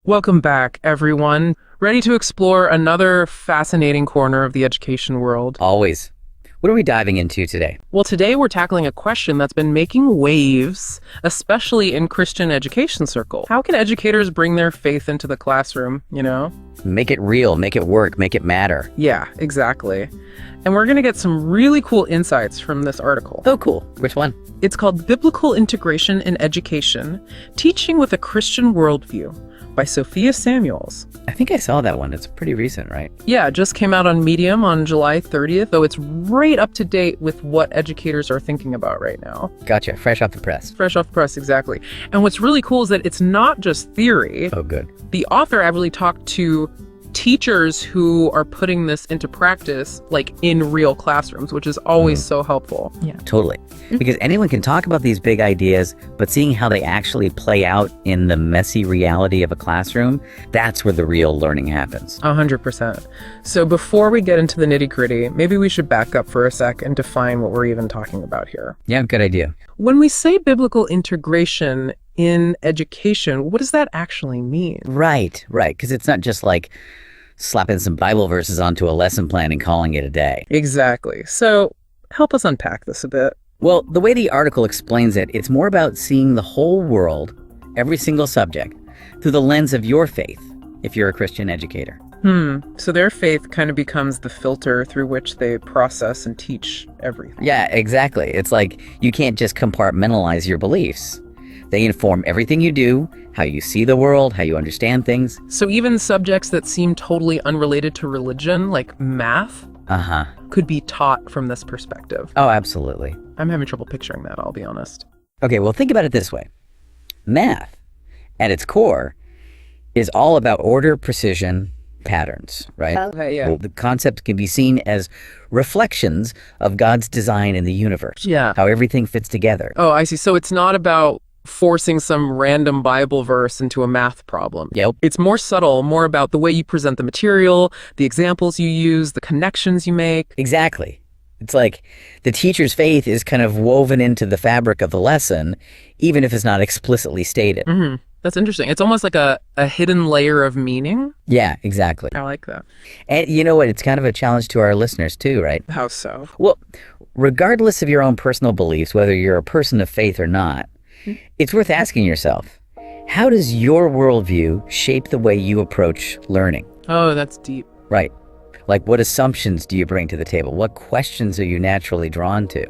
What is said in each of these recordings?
Welcome back, everyone. Ready to explore another fascinating corner of the education world? Always. What are we diving into today? Well, today we're tackling a question that's been making waves, especially in Christian education circles. How can educators bring their faith into the classroom, Make it real, make it work, make it matter. Yeah, exactly. And we're going to get some really cool insights from this article. Oh, cool. Which one? It's called Biblical Integration in Education, Teaching with a Christian Worldview by Sophia Samuels. I think I saw that one. It's pretty recent, right? Yeah, it just came out on Medium on July 30th, though it's right up to date with what educators are thinking about right now. Gotcha. Fresh off the press. Fresh off the press, exactly. And what's really cool is that it's not just theory. Oh, good. The author actually talked to teachers who are putting this into practice, like in real classrooms, which is always so helpful. Yeah, totally. Because anyone can talk about these big ideas, but seeing how they actually play out in the messy reality of a classroom, that's where the real learning happens. 100%. So before we get into the nitty-gritty, maybe we should back up for a sec and define what we're even talking about here. Yeah, good idea. When we say biblical integration in education, what does that actually mean? Right. Because it's not just like slapping some Bible verses onto a lesson plan and calling it a day. Exactly. So help us unpack this a bit. Well, the way the article explains it, it's more about seeing the whole world, every single subject, through the lens of your faith, if you're a Christian educator. So their faith kind of becomes the filter through which they process and teach everything. Yeah, exactly. It's like you can't just compartmentalize your beliefs. They inform everything you do, how you see the world, how you understand things. So even subjects that seem totally unrelated to religion, like math, could be taught from this perspective. Oh, absolutely. I'm having trouble picturing that, I'll be honest. Okay, well, think about it this way. Math, at its core, is all about order, precision, patterns, right? Okay, yeah. Well, the concept can be seen as reflections of God's design in the universe. Yeah. How everything fits together. Oh, I see. So it's not about forcing some random Bible verse into a math problem. Yep. It's more subtle, more about the way you present the material, the examples you use, the connections you make. Exactly. It's like the teacher's faith is kind of woven into the fabric of the lesson, even if it's not explicitly stated. That's interesting. It's almost like a hidden layer of meaning. Yeah, exactly. I like that. And you know what? It's kind of a challenge to our listeners too, right? How so? Well, regardless of your own personal beliefs, whether you're a person of faith or not, it's worth asking yourself, how does your worldview shape the way you approach learning? Oh, that's deep. Right. Like, what assumptions do you bring to the table? What questions are you naturally drawn to?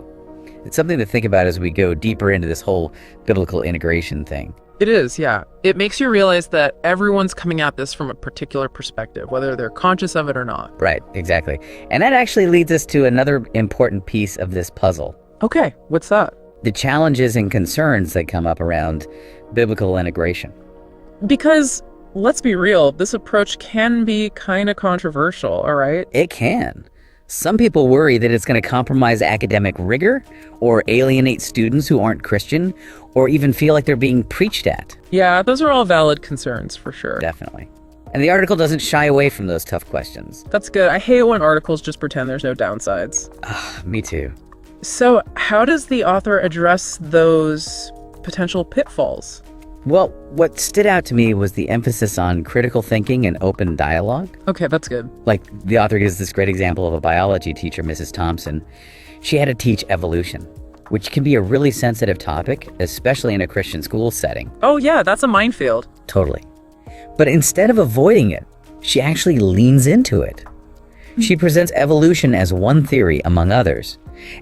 It's something to think about as we go deeper into this whole biblical integration thing. It is, yeah. It makes you realize that everyone's coming at this from a particular perspective, whether they're conscious of it or not. Right, exactly. And that actually leads us to another important piece of this puzzle. Okay, what's that? The challenges and concerns that come up around biblical integration. Because, let's be real, this approach can be kind of controversial, all right? It can. Some people worry that it's going to compromise academic rigor or alienate students who aren't Christian or even feel like they're being preached at. Yeah, those are all valid concerns for sure. Definitely. And the article doesn't shy away from those tough questions. That's good. I hate when articles just pretend there's no downsides. Me too. So how does the author address those potential pitfalls? Well, what stood out to me was the emphasis on critical thinking and open dialogue. Okay, that's good. Like, the author gives this great example of a biology teacher, Mrs. Thompson. She had to teach evolution, which can be a really sensitive topic, especially in a Christian school setting. Oh yeah, that's a minefield. Totally. But instead of avoiding it, she actually leans into it. She presents evolution as one theory among others.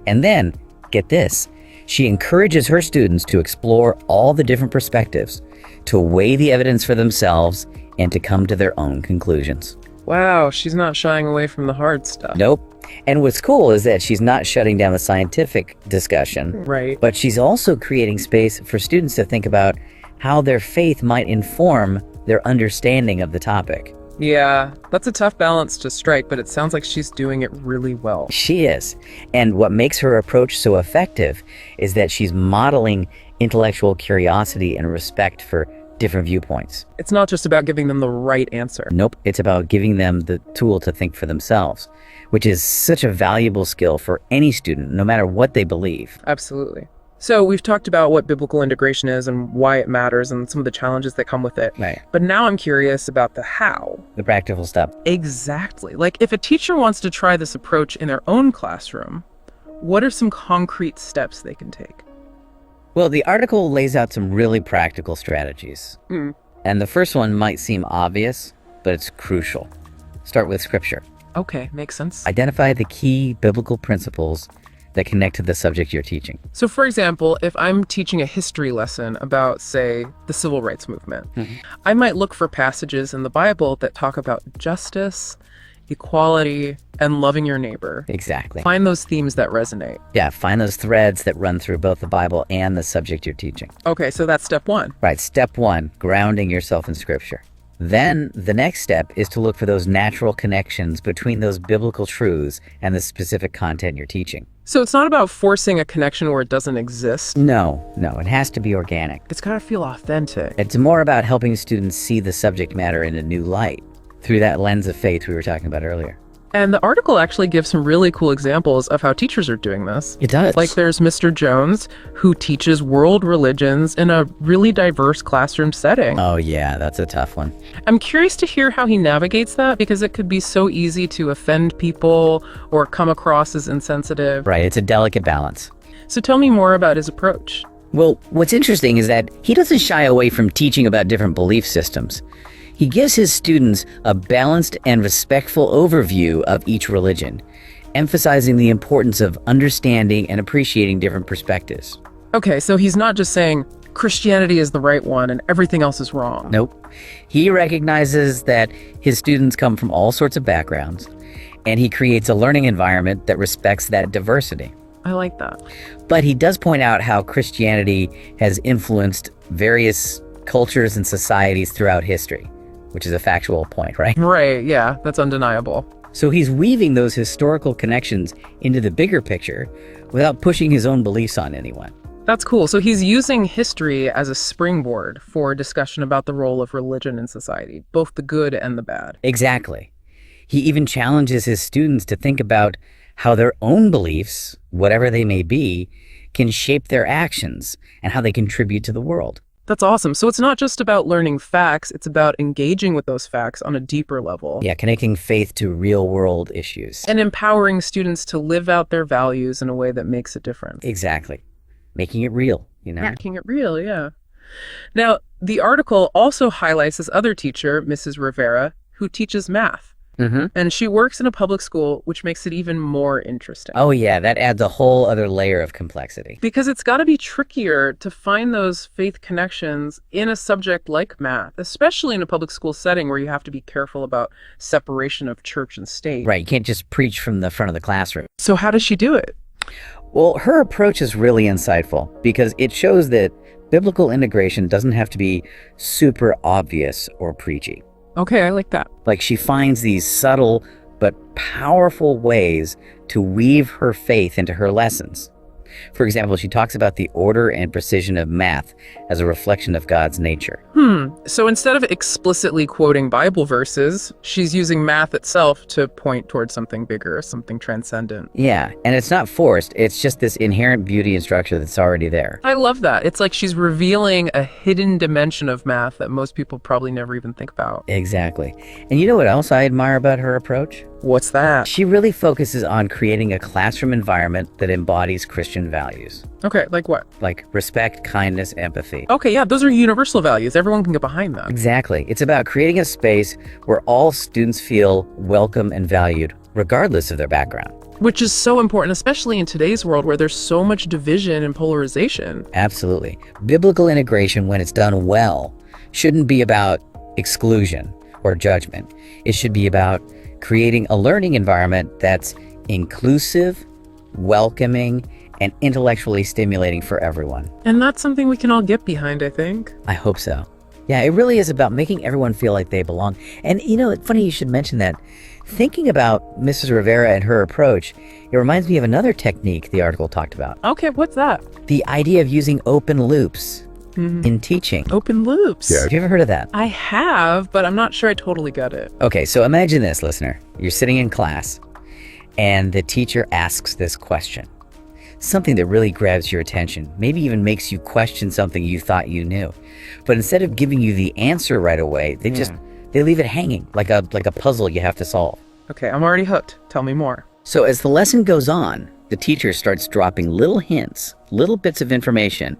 And then, get this, she encourages her students to explore all the different perspectives, to weigh the evidence for themselves, and to come to their own conclusions. Wow, she's not shying away from the hard stuff. Nope. And what's cool is that she's not shutting down the scientific discussion, Right. but she's also creating space for students to think about how their faith might inform their understanding of the topic. Yeah, that's a tough balance to strike, but it sounds like she's doing it really well. She is. And what makes her approach so effective is that she's modeling intellectual curiosity and respect for different viewpoints. It's not just about giving them the right answer. Nope, it's about giving them the tool to think for themselves, which is such a valuable skill for any student, no matter what they believe. Absolutely. So we've talked about what biblical integration is and why it matters and some of the challenges that come with it. Right. But now I'm curious about the how. The practical stuff. Exactly. Like if a teacher wants to try this approach in their own classroom, what are some concrete steps they can take? Well, the article lays out some really practical strategies. And the first one might seem obvious, but it's crucial. Start with scripture. Okay, makes sense. Identify the key biblical principles that connect to the subject you're teaching. So for example, if I'm teaching a history lesson about, say, the civil rights movement, I might look for passages in the Bible that talk about justice, equality, and loving your neighbor. Exactly. Find those themes that resonate. Yeah, find those threads that run through both the Bible and the subject you're teaching. Okay, so that's step one. Right, step one, grounding yourself in scripture. Then the next step is to look for those natural connections between those biblical truths and the specific content you're teaching. So it's not about forcing a connection where it doesn't exist. No, it has to be organic. It's got to feel authentic. It's more about helping students see the subject matter in a new light through that lens of faith we were talking about earlier. And the article actually gives some really cool examples of how teachers are doing this. It does. Like there's Mr. Jones, who teaches world religions in a really diverse classroom setting. Oh yeah, that's a tough one. I'm curious to hear how he navigates that, because it could be so easy to offend people or come across as insensitive. Right, it's a delicate balance. So tell me more about his approach. Well, what's interesting is that he doesn't shy away from teaching about different belief systems. He gives his students a balanced and respectful overview of each religion, emphasizing the importance of understanding and appreciating different perspectives. Okay, so he's not just saying Christianity is the right one and everything else is wrong. Nope. He recognizes that his students come from all sorts of backgrounds, and he creates a learning environment that respects that diversity. I like that. But he does point out how Christianity has influenced various cultures and societies throughout history, which is a factual point, right? Right, yeah, that's undeniable. So he's weaving those historical connections into the bigger picture without pushing his own beliefs on anyone. That's cool. So he's using history as a springboard for discussion about the role of religion in society, both the good and the bad. Exactly. He even challenges his students to think about how their own beliefs, whatever they may be, can shape their actions and how they contribute to the world. That's awesome. So it's not just about learning facts, it's about engaging with those facts on a deeper level. Yeah, connecting faith to real-world issues. And empowering students to live out their values in a way that makes a difference. Exactly. Making it real, Making it real, yeah. Now, the article also highlights this other teacher, Mrs. Rivera, who teaches math. And she works in a public school, which makes it even more interesting. Oh yeah, that adds a whole other layer of complexity. Because it's got to be trickier to find those faith connections in a subject like math, especially in a public school setting where you have to be careful about separation of church and state. Right, you can't just preach from the front of the classroom. So how does she do it? Well, her approach is really insightful because it shows that biblical integration doesn't have to be super obvious or preachy. Okay, I like that. Like she finds these subtle but powerful ways to weave her faith into her lessons. For example, she talks about the order and precision of math as a reflection of God's nature. So instead of explicitly quoting Bible verses, she's using math itself to point towards something bigger, something transcendent. Yeah, and it's not forced. It's just this inherent beauty and structure that's already there. I love that. It's like she's revealing a hidden dimension of math that most people probably never even think about. Exactly. And you know what else I admire about her approach? What's that? She really focuses on creating a classroom environment that embodies Christian values. Okay, like what? Like respect, kindness, empathy. Okay, yeah, those are universal values. Everyone can get behind them. Exactly. It's about creating a space where all students feel welcome and valued, regardless of their background. Which is so important, especially in today's world where there's so much division and polarization. Absolutely. Biblical integration, when it's done well, shouldn't be about exclusion or judgment. It should be about creating a learning environment that's inclusive, welcoming, and intellectually stimulating for everyone. And that's something we can all get behind, I think. I hope so. Yeah, it really is about making everyone feel like they belong. And it's funny you should mention that. Thinking about Mrs. Rivera and her approach, it reminds me of another technique the article talked about. Okay, what's that? The idea of using open loops in teaching. Open loops? Have you ever heard of that? I have, but I'm not sure I totally get it. Okay, so imagine this, listener. You're sitting in class, and the teacher asks this question. something that really grabs your attention, maybe even makes you question something you thought you knew. But instead of giving you the answer right away, they leave it hanging like a puzzle you have to solve. Okay, I'm already hooked. Tell me more. So as the lesson goes on, the teacher starts dropping little hints, little bits of information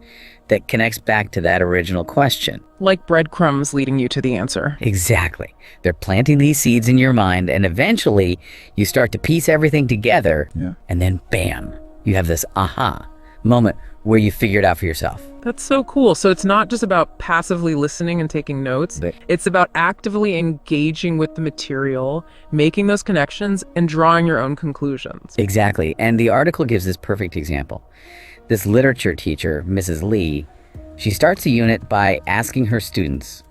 that connects back to that original question. Like breadcrumbs leading you to the answer. Exactly. They're planting these seeds in your mind, and eventually you start to piece everything together, and then bam, you have this aha moment where you figure it out for yourself. That's so cool. So it's not just about passively listening and taking notes. It's about actively engaging with the material, making those connections, and drawing your own conclusions. Exactly. And the article gives this perfect example. This literature teacher, Mrs. Lee, she starts a unit by asking her students,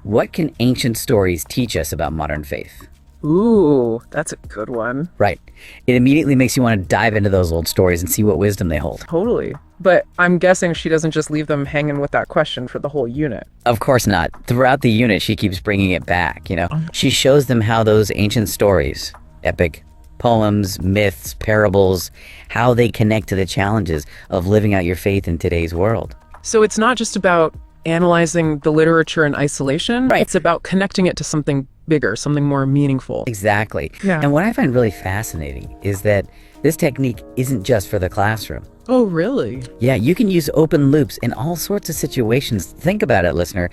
what can ancient stories teach us about modern faith? Ooh, that's a good one. Right. It immediately makes you want to dive into those old stories and see what wisdom they hold. Totally. But I'm guessing she doesn't just leave them hanging with that question for the whole unit. Of course not. Throughout the unit, she keeps bringing it back, She shows them how those ancient stories, epic poems, myths, parables, how they connect to the challenges of living out your faith in today's world. So it's not just about analyzing the literature in isolation. Right. It's about connecting it to something bigger, something more meaningful. Exactly. Yeah. And what I find really fascinating is that this technique isn't just for the classroom. Oh, really? Yeah, you can use open loops in all sorts of situations. Think about it, listener.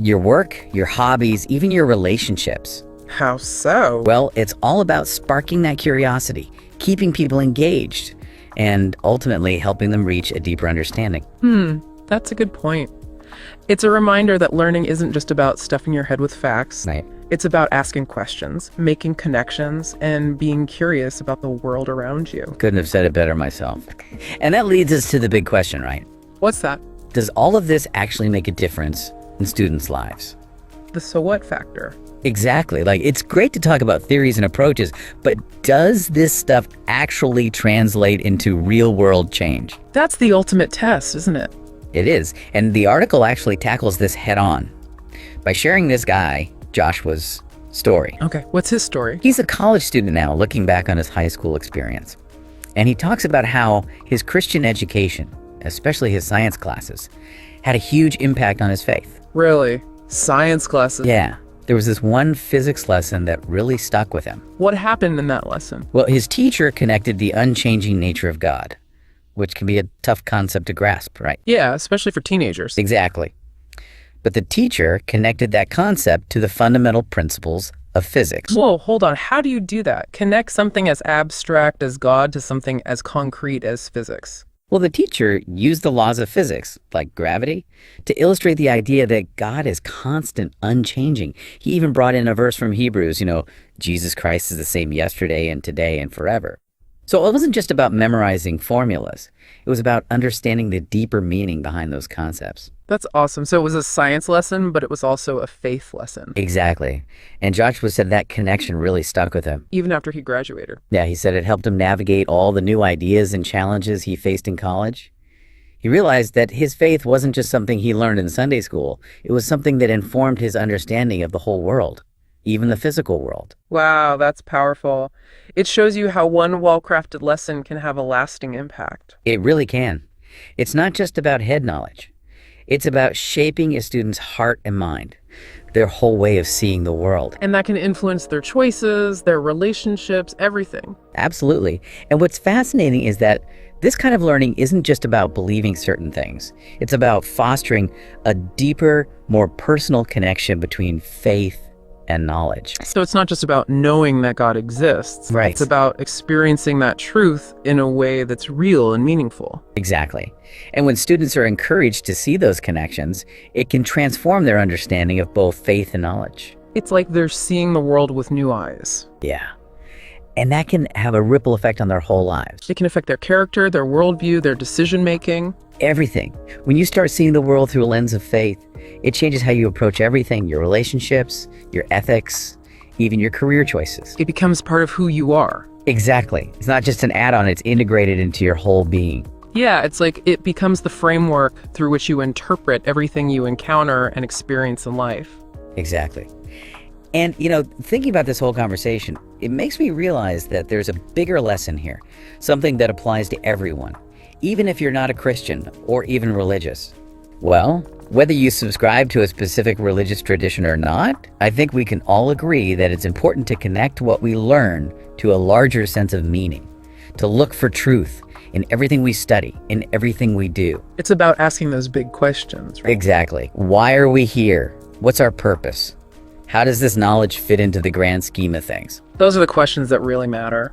Your work, your hobbies, even your relationships. How so? Well, it's all about sparking that curiosity, keeping people engaged, and ultimately helping them reach a deeper understanding. That's a good point. It's a reminder that learning isn't just about stuffing your head with facts. Right. It's about asking questions, making connections, and being curious about the world around you. Couldn't have said it better myself. And that leads us to the big question, right? What's that? Does all of this actually make a difference in students' lives? The so what factor. Exactly. It's great to talk about theories and approaches, but does this stuff actually translate into real world change? That's the ultimate test, isn't it? It is. And the article actually tackles this head on by sharing this guy, Joshua's story. Okay, what's his story? He's a college student now, looking back on his high school experience. And he talks about how his Christian education, especially his science classes, had a huge impact on his faith. Really? Science classes? Yeah. There was this one physics lesson that really stuck with him. What happened in that lesson? Well, his teacher connected the unchanging nature of God, which can be a tough concept to grasp, right? Yeah, especially for teenagers. Exactly. But the teacher connected that concept to the fundamental principles of physics. Whoa, hold on. How do you do that? Connect something as abstract as God to something as concrete as physics? Well, the teacher used the laws of physics, like gravity, to illustrate the idea that God is constant, unchanging. He even brought in a verse from Hebrews, Jesus Christ is the same yesterday and today and forever. So it wasn't just about memorizing formulas. It was about understanding the deeper meaning behind those concepts. That's awesome. So it was a science lesson, but it was also a faith lesson. Exactly. And Joshua said that connection really stuck with him. Even after he graduated. Yeah, he said it helped him navigate all the new ideas and challenges he faced in college. He realized that his faith wasn't just something he learned in Sunday school. It was something that informed his understanding of the whole world, even the physical world. Wow, that's powerful. It shows you how one well-crafted lesson can have a lasting impact. It really can. It's not just about head knowledge. It's about shaping a student's heart and mind, their whole way of seeing the world. And that can influence their choices, their relationships, everything. Absolutely. And what's fascinating is that this kind of learning isn't just about believing certain things. It's about fostering a deeper, more personal connection between faith and knowledge. So it's not just about knowing that God exists. Right. It's about experiencing that truth in a way that's real and meaningful. Exactly. And when students are encouraged to see those connections, it can transform their understanding of both faith and knowledge. It's like they're seeing the world with new eyes. Yeah. And that can have a ripple effect on their whole lives. It can affect their character, their worldview, their decision-making. Everything. When you start seeing the world through a lens of faith, it changes how you approach everything, your relationships, your ethics, even your career choices. It becomes part of who you are. Exactly. It's not just an add-on, it's integrated into your whole being. Yeah, it's like it becomes the framework through which you interpret everything you encounter and experience in life. Exactly. And, thinking about this whole conversation, it makes me realize that there's a bigger lesson here, something that applies to everyone, even if you're not a Christian or even religious. Well, whether you subscribe to a specific religious tradition or not, I think we can all agree that it's important to connect what we learn to a larger sense of meaning, to look for truth in everything we study, in everything we do. It's about asking those big questions, right? Exactly. Why are we here? What's our purpose? How does this knowledge fit into the grand scheme of things? Those are the questions that really matter.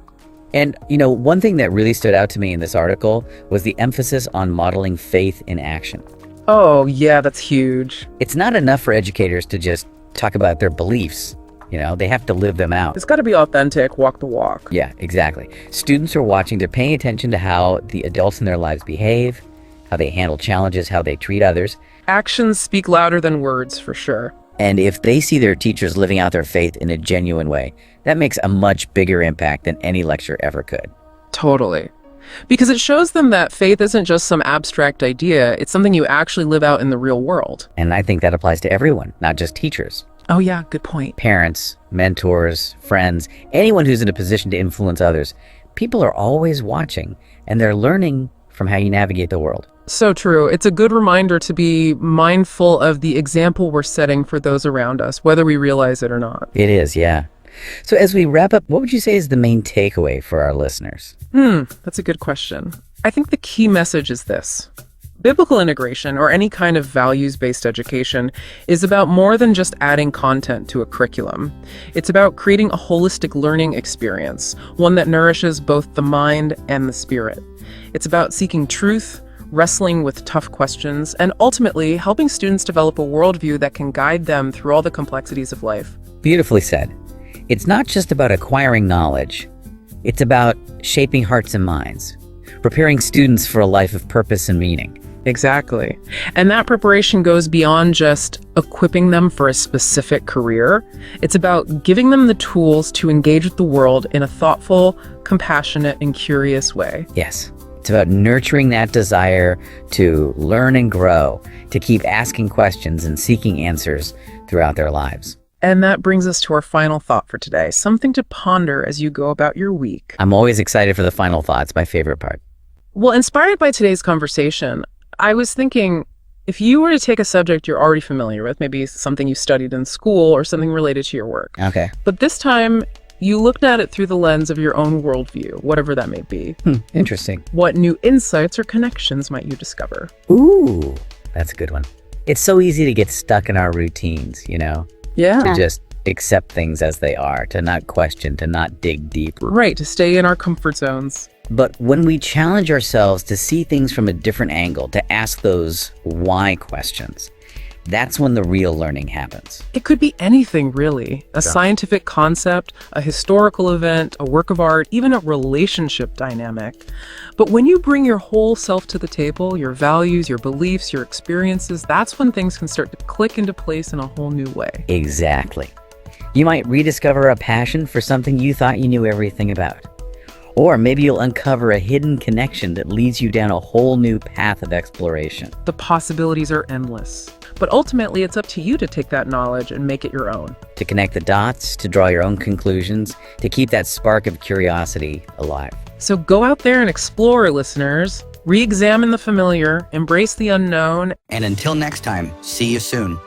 And, one thing that really stood out to me in this article was the emphasis on modeling faith in action. Oh, yeah, that's huge. It's not enough for educators to just talk about their beliefs. They have to live them out. It's got to be authentic, walk the walk. Yeah, exactly. Students are watching, they're paying attention to how the adults in their lives behave, how they handle challenges, how they treat others. Actions speak louder than words, for sure. And if they see their teachers living out their faith in a genuine way, that makes a much bigger impact than any lecture ever could. Totally. Because it shows them that faith isn't just some abstract idea, it's something you actually live out in the real world. And I think that applies to everyone, not just teachers. Oh yeah, good point. Parents, mentors, friends, anyone who's in a position to influence others. People are always watching, and they're learning from how you navigate the world. So true. It's a good reminder to be mindful of the example we're setting for those around us, whether we realize it or not. It is, yeah. So as we wrap up, what would you say is the main takeaway for our listeners? That's a good question. I think the key message is this. Biblical integration, or any kind of values-based education, is about more than just adding content to a curriculum. It's about creating a holistic learning experience, one that nourishes both the mind and the spirit. It's about seeking truth, wrestling with tough questions, and ultimately helping students develop a worldview that can guide them through all the complexities of life. Beautifully said. It's not just about acquiring knowledge. It's about shaping hearts and minds, preparing students for a life of purpose and meaning. Exactly. And that preparation goes beyond just equipping them for a specific career. It's about giving them the tools to engage with the world in a thoughtful, compassionate, and curious way. Yes. It's about nurturing that desire to learn and grow, to keep asking questions and seeking answers throughout their lives. And that brings us to our final thought for today, something to ponder as you go about your week. I'm always excited for the final thought. It's my favorite part. Well, inspired by today's conversation, I was thinking, if you were to take a subject you're already familiar with, maybe something you studied in school or something related to your work. Okay. But this time, you looked at it through the lens of your own worldview, whatever that may be. Interesting. What new insights or connections might you discover? Ooh, that's a good one. It's so easy to get stuck in our routines, Yeah. to just accept things as they are, to not question, to not dig deep. Right, to stay in our comfort zones. But when we challenge ourselves to see things from a different angle, to ask those why questions, that's when the real learning happens. It could be anything, really. A scientific concept, a historical event, a work of art, even a relationship dynamic. But when you bring your whole self to the table, your values, your beliefs, your experiences, that's when things can start to click into place in a whole new way. Exactly. You might rediscover a passion for something you thought you knew everything about. Or maybe you'll uncover a hidden connection that leads you down a whole new path of exploration. The possibilities are endless. But ultimately, it's up to you to take that knowledge and make it your own. To connect the dots, to draw your own conclusions, to keep that spark of curiosity alive. So go out there and explore, listeners. Re-examine the familiar, embrace the unknown. And until next time, see you soon.